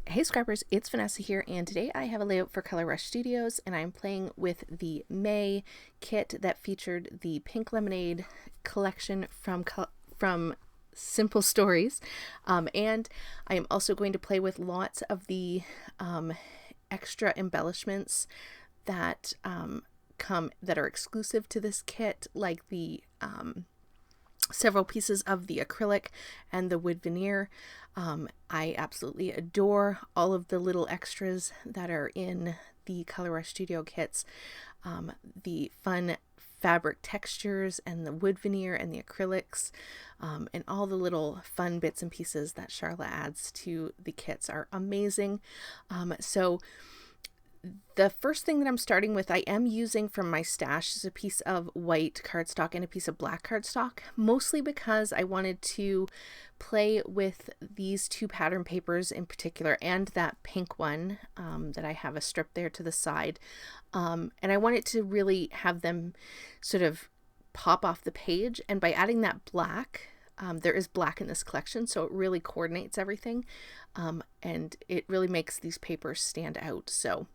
Hey Scrappers, it's Vanessa here, and today I have a layout for Color Rush Studios, and I'm playing with the May kit that featured the Pink Lemonade collection from Simple Stories, and I am also going to play with lots of the extra embellishments that that are exclusive to this kit, like the several pieces of the acrylic and the wood veneer. I absolutely adore all of the little extras that are in the Color Rush Studio kits. The fun fabric textures and the wood veneer and the acrylics, and all the little fun bits and pieces that Charla adds to the kits are amazing. So the first thing that I'm starting with, I am using from my stash, is a piece of white cardstock and a piece of black cardstock, mostly because I wanted to play with these two pattern papers in particular, and that pink one that I have a strip there to the side. And I wanted to really have them sort of pop off the page, and by adding that black, there is black in this collection, so it really coordinates everything, and it really makes these papers stand out. So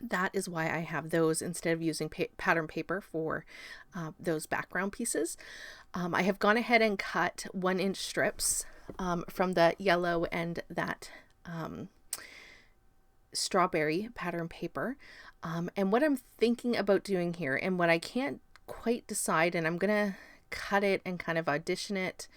that is why I have those instead of using pattern paper for those background pieces. I have gone ahead and cut 1-inch strips from the yellow and that strawberry pattern paper. And what I'm thinking about doing here, and what I can't quite decide, and I'm gonna cut it and kind of audition it,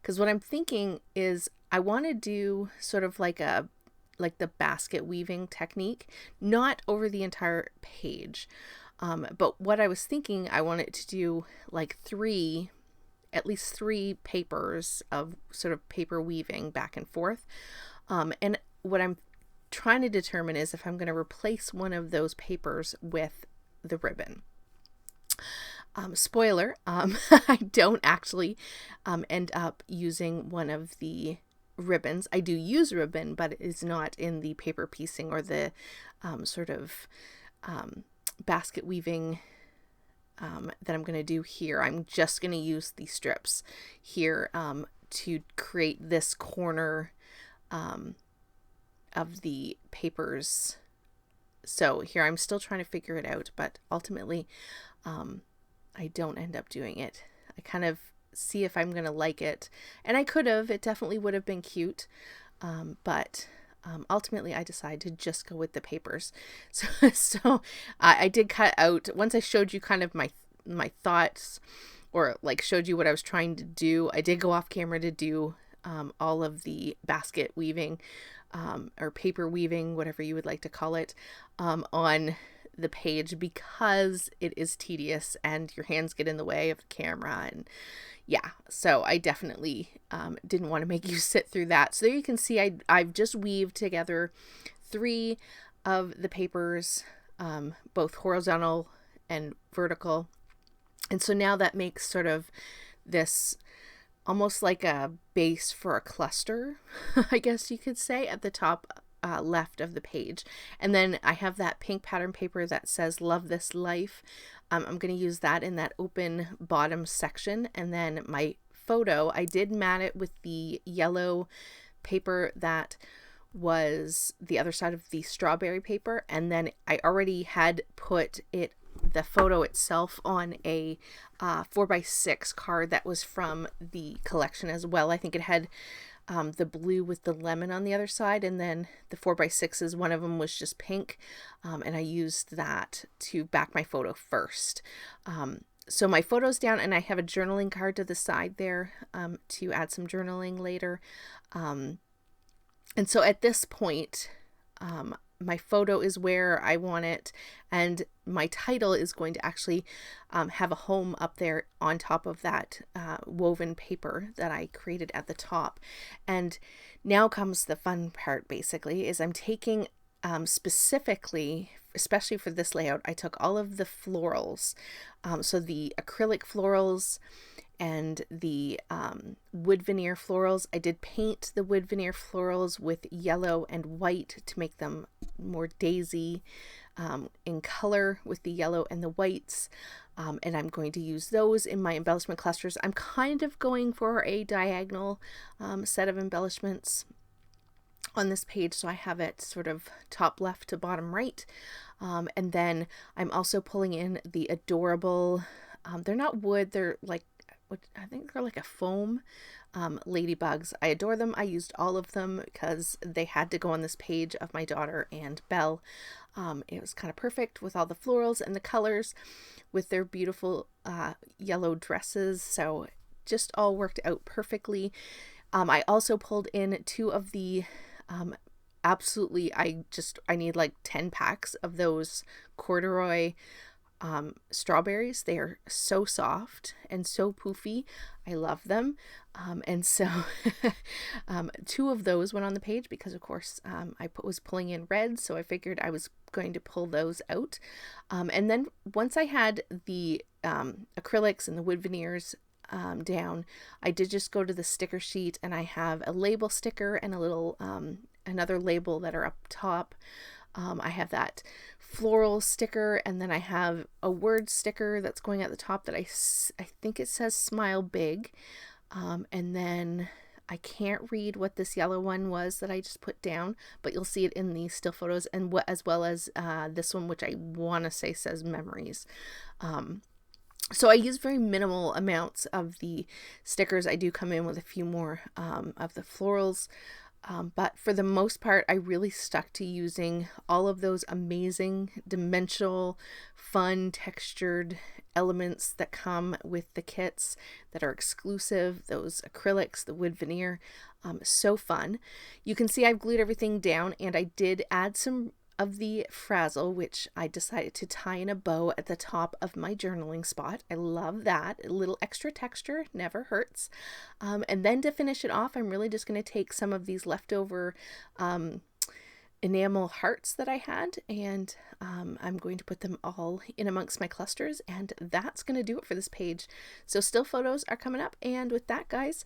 because what I'm thinking is I want to do sort of like the basket weaving technique, not over the entire page. But what I was thinking, I wanted to do like at least three papers of sort of paper weaving back and forth. And what I'm trying to determine is if I'm going to replace one of those papers with the ribbon. Spoiler, I don't actually end up using one of the ribbons. I do use ribbon, but it is not in the paper piecing or the sort of basket weaving that I'm going to do here. I'm just going to use the strips here to create this corner of the papers. So here I'm still trying to figure it out, but ultimately I don't end up doing it. I kind of see if I'm going to like it. And I could have, it definitely would have been cute. But ultimately I decided to just go with the papers. So I did cut out, once I showed you kind of my thoughts, or like showed you what I was trying to do, I did go off camera to do all of the basket weaving, or paper weaving, whatever you would like to call it, on the page, because it is tedious and your hands get in the way of the camera. And yeah, so I definitely didn't want to make you sit through that. So there you can see I've just weaved together 3 of the papers, both horizontal and vertical. And so now that makes sort of this almost like a base for a cluster, I guess you could say, at the top left of the page. And then I have that pink pattern paper that says "Love This Life." I'm going to use that in that open bottom section. And then my photo, I did mat it with the yellow paper that was the other side of the strawberry paper. And then I already had put the photo itself on a 4x6 card that was from the collection as well. I think it had the blue with the lemon on the other side, and then the 4x6s, one of them was just pink, and I used that to back my photo first. So my photo's down, and I have a journaling card to the side there to add some journaling later. And so at this point, my photo is where I want it, and my title is going to actually have a home up there on top of that woven paper that I created at the top. And now comes the fun part, basically, is I'm taking specifically, especially for this layout, I took all of the florals, so the acrylic florals and the wood veneer florals. I did paint the wood veneer florals with yellow and white to make them more daisy in color with the yellow and the whites, and I'm going to use those in my embellishment clusters. I'm kind of going for a diagonal set of embellishments, on this page, so I have it sort of top left to bottom right. And then I'm also pulling in the adorable, they're not wood, they're like, I think they're like a foam ladybugs. I adore them. I used all of them because they had to go on this page of my daughter and Belle. It was kind of perfect with all the florals and the colors with their beautiful yellow dresses. So just all worked out perfectly. I also pulled in 2 of the absolutely, I need like 10 packs of those corduroy strawberries. They are so soft and so poofy. I love them. And so 2 of those went on the page because of course I was pulling in red, so I figured I was going to pull those out. And then once I had the acrylics and the wood veneers down, I did just go to the sticker sheet, and I have a label sticker and a little another label that are up top. I have that floral sticker, and then I have a word sticker that's going at the top that I think it says smile big. And then I can't read what this yellow one was that I just put down, but you'll see it in the still photos, and as well as this one, which I want to say says memories. So I use very minimal amounts of the stickers. I do come in with a few more of the florals. But for the most part, I really stuck to using all of those amazing dimensional, fun, textured elements that come with the kits that are exclusive, those acrylics, the wood veneer. So fun. You can see I've glued everything down, and I did add some of the frazzle, which I decided to tie in a bow at the top of my journaling spot. I love that. A little extra texture never hurts. And then to finish it off, I'm really just going to take some of these leftover enamel hearts that I had, and I'm going to put them all in amongst my clusters, and that's going to do it for this page. So still photos are coming up, and with that, guys,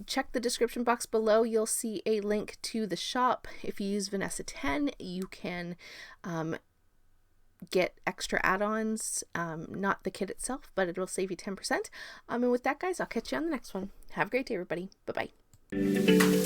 check the description box below. You'll see a link to the shop. If you use Vanessa 10, you can get extra add-ons, not the kit itself, but it will save you 10%. And with that, guys, I'll catch you on the next one. Have a great day, everybody. Bye-bye.